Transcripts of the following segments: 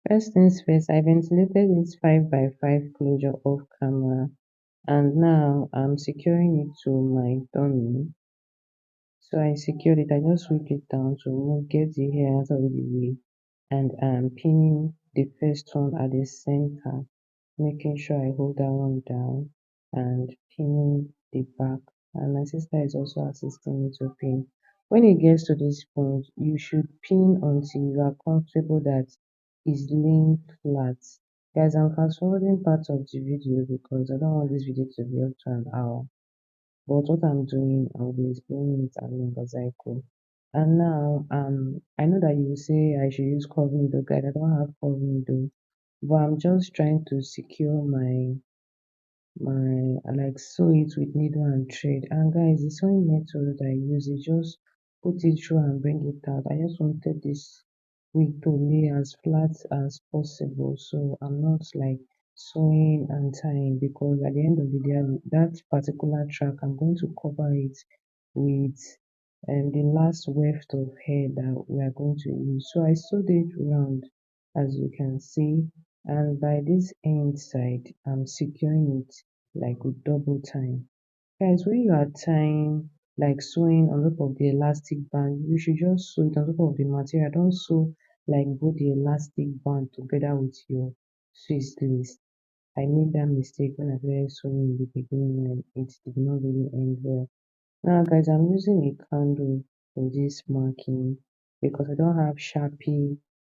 First things first, I ventilated this 5x5 closure off camera, and now I'm securing it to my dummy. So I secured it, I just sweep it down to get the hair out of the way, and I'm pinning the first one at the center, making sure I hold that one down and pinning the back. And my sister is also assisting me to pin. When it gets to this point, you should pin until you are comfortable that it's laying flat. Guys, I'm fast forwarding part of the video because I don't want this video to be up to an hour. But what I'm doing, I'll be explaining it as long as I could. And now, I know that you will say I should use curve needle guide. I don't have curve needle, but I'm just trying to secure my I like sew it with needle and thread. And guys, the sewing method I use is just put it through and bring it out. I just wanted this wig to lay as flat as possible, so I'm not like sewing and tying, because at the end of the day, that particular track I'm going to cover it with the last weft of hair that we are going to use. So I sewed it round, as you can see, and by this end side I'm securing it like with double tying. Guys, when you are tying, like sewing on top of the elastic band, you should just sew it on top of the material. Don't sew like both the elastic band together with your Swiss lace. I made that mistake when I started sewing in the beginning and it did not really end well. Now guys, I'm using a candle for this marking because I don't have Sharpie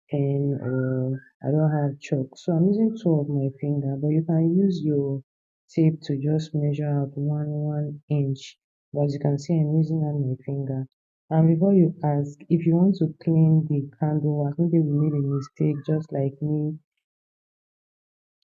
pen or I don't have chalk. So I'm using two of my finger, but you can use your tape to just measure out one inch. But as you can see, I'm using on my finger. And before you ask, if you want to clean the candle wax, maybe we made a mistake just like me,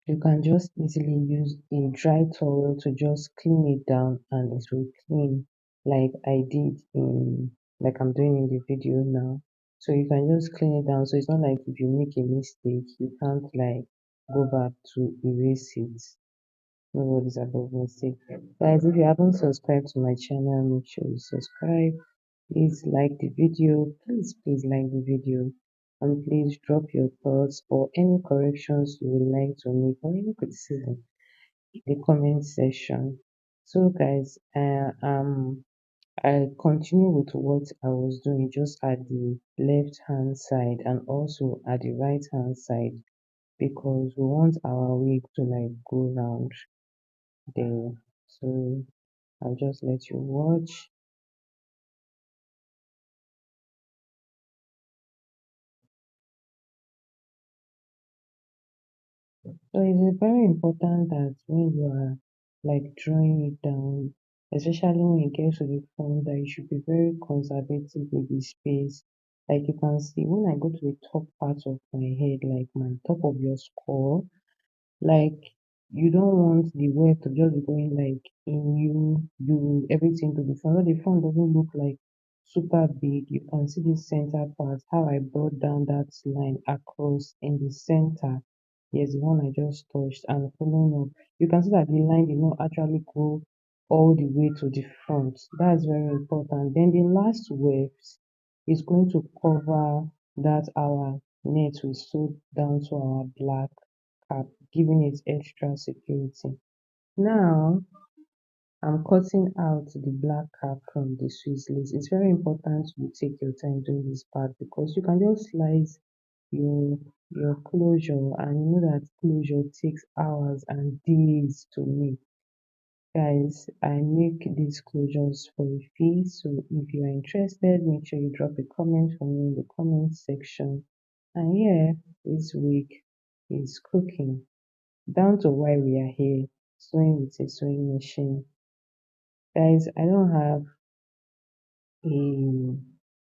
you can just easily use a dry towel to just clean it down and it will clean like I did in like I'm doing in the video now. So you can just clean it down. So it's not like if you make a mistake, you can't like go back to erase it. Nobody's above mistake. Guys, if you haven't subscribed to my channel, make sure you subscribe. Please like the video. Please like the video. And please drop your thoughts or any corrections you would like to make or any criticism in the comment section. So guys, I continue with what I was doing just at the left hand side and also at the right hand side, because we want our wig to like go round there. So I'll just let you watch. So it's very important that when you are like drawing it down, especially when it gets to the front, that you should be very conservative with the space. Like you can see, when I go to the top part of my head, like my top of your skull, like you don't want the web to just be going like in everything to the front. So the front doesn't look like super big. You can see the center part, how I brought down that line across in the center. Yes, the one I just touched and following up. You can see that the line did not actually go all the way to the front. That's very important. Then the last weft is going to cover that our net we sewed down to our black cap, giving it extra security. Now I'm cutting out the black cap from the Swiss lace. It's very important you take your time doing this part because you can just slice your closure, and you know that closure takes hours and days to make. Guys, I make these closures for a fee, so if you are interested, make sure you drop a comment for me in the comment section. And yeah, this week is cooking down to why we are here, sewing with a sewing machine. Guys, I don't have a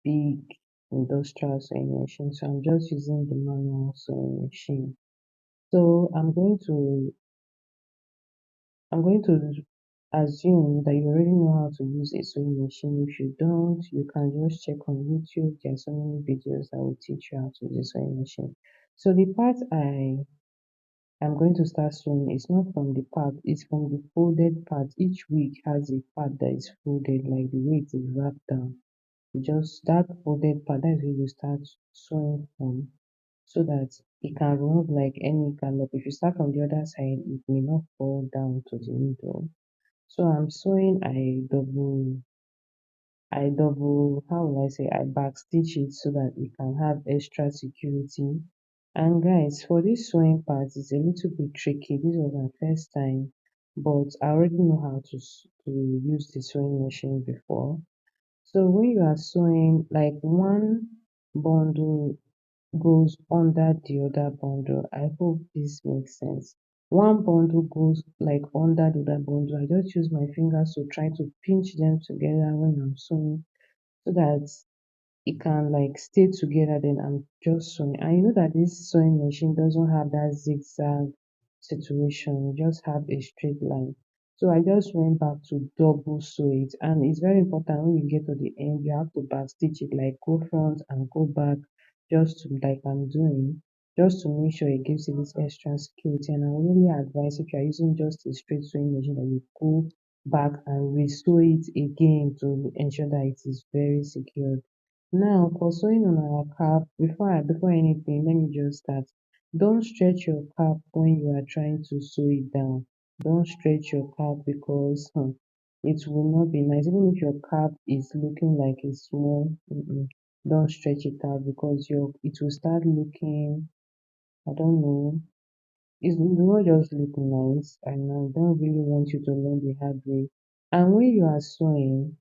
big industrial sewing machine. So I'm just using the manual sewing machine. So I'm going to assume that you already know how to use a sewing machine. If you don't, you can just check on YouTube. There are so many videos that will teach you how to use a sewing machine. So the part I'm going to start sewing is not from the part, it's from the folded part. Each wig has a part that is folded, like the way it is wrapped down. Just that folded part, that's where you start sewing from, so that it can remove like any gallop. If you start from the other side, it may not fall down to the middle. So I'm sewing, how will I say, I back stitch it so that it can have extra security. And guys, for this sewing part, it's a little bit tricky. This was my first time, but I already know how to use the sewing machine before. So when you are sewing, like one bundle goes under the other bundle. I hope this makes sense. One bundle goes like under the other bundle. I just use my fingers to try to pinch them together when I'm sewing so that it can like stay together. Then I'm just sewing. And you know that this sewing machine doesn't have that zigzag situation, you just have a straight line. So I just went back to double sew it, and it's very important when you get to the end, you have to back stitch it, like go front and go back, just to like I'm doing, just to make sure it gives you this extra security. And I really advise, if you're using just a straight sewing machine, that you go back and re-sew it again to ensure that it is very secure. Now, for sewing on our cap, before anything, let me just start. Don't stretch your cap when you are trying to sew it down. Don't stretch your cap because it will not be nice. Even if your cap is looking like a small, don't stretch it out because it will start looking, I don't know, it will not just look nice, and I don't really want you to learn the hard way. And when you are sewing,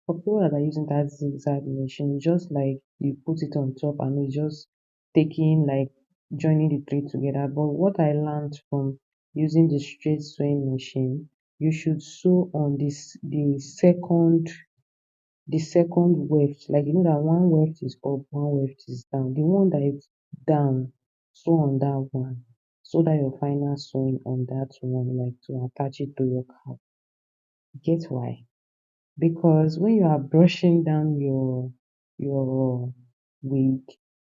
for people that are using that zigzag machine, just like you put it on top and it's just taking like joining the three together. But what I learned from using the straight sewing machine, you should sew on the second weft. Like you know that one weft is up, one weft is down. The one that is down, sew on that one, so that your final sewing on that one, like to attach it to your cap. Get why? Because when you are brushing down your wig,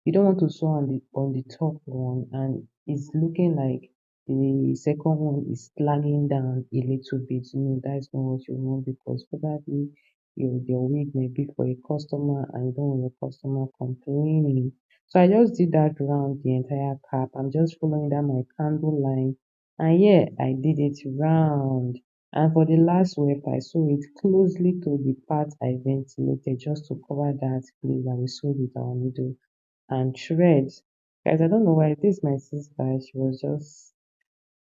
you don't want to sew on the top one and it's looking like the second one is sliding down a little bit. No, that's not what you want, because probably your wig may be for a customer and you don't want your customer complaining. So I just did that round the entire cap. I'm just following that my candle line, and yeah, I did it round. And for the last weft, I sew it closely to the part I ventilated, just to cover that place that we sewed with our needle and thread. Guys, I don't know why this is my sister. She was just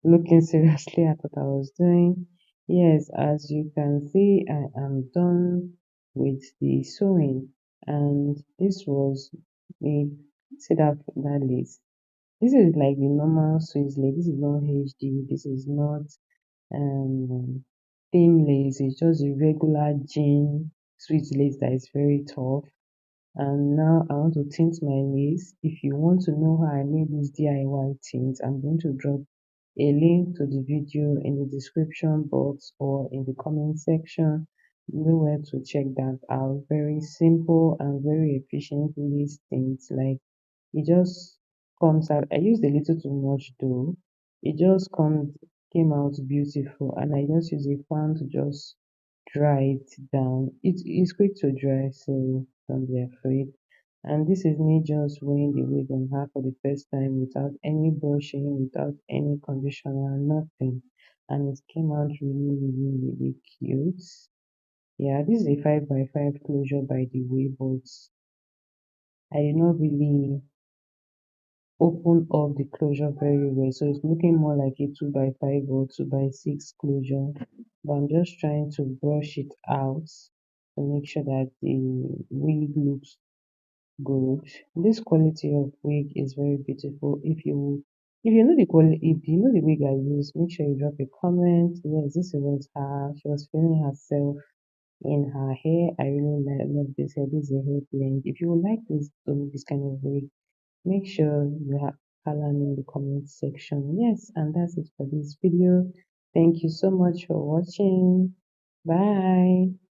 looking seriously at what I was doing. Yes, as you can see, I am done with the sewing, and this was a set up that lace. This is like the normal Swiss lace. This is not HD. This is not um thin lace. It's just a regular jean sweet lace that is very tough. And now I want to tint my lace. If you want to know how I made this DIY tint, I'm going to drop a link to the video in the description box or in the comment section. You know where to check that out. Very simple and very efficient lace tint. Like it just comes out. I used a little too much though. It just came out beautiful, and I just use a fan to just dry it down. It is quick to dry, so don't be afraid. And this is me just wearing the wig on her for the first time without any brushing, without any conditioner, nothing. And it came out really, really, really cute. Yeah, this is a 5 by 5 closure by the way, but I did not really open up the closure very well. So it's looking more like a 2 by 5 or 2 by 6 closure. But I'm just trying to brush it out to make sure that the wig looks good. This quality of wig is very beautiful. If you know the quality, if you know the wig I use, make sure you drop a comment. Yes, this was her. She was feeling herself. in her hair. I really love this hair. This is a hair blend. If you would like this kind of wig, make sure you have color me in the comment section. Yes, and that's it for this video. Thank you so much for watching. Bye.